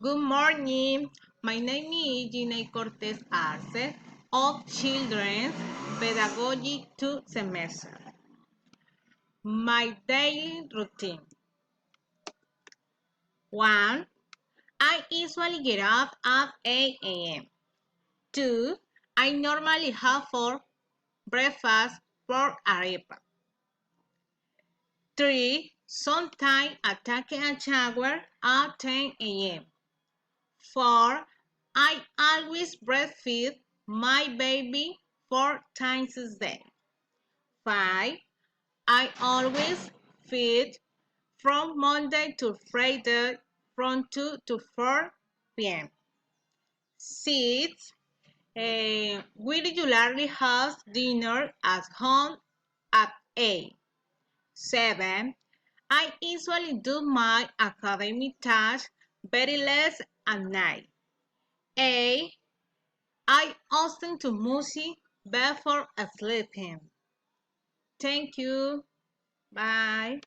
Good morning. My name is Gina Cortez Arce of Children's Pedagogy 2 semester. My daily routine. 1. I usually get up at 8 a.m. 2. I normally have for breakfast pork arepa. 3. Sometimes I take a shower at 10 a.m. 4. I always breastfeed my baby 4 times a day. 5. I always feed from Monday to Friday from 2 to 4 p.m. 6. We regularly have dinner at home at 8. 7. I usually do my academic tasks very late at night. 8. I listen to music before sleeping. Thank you. Bye.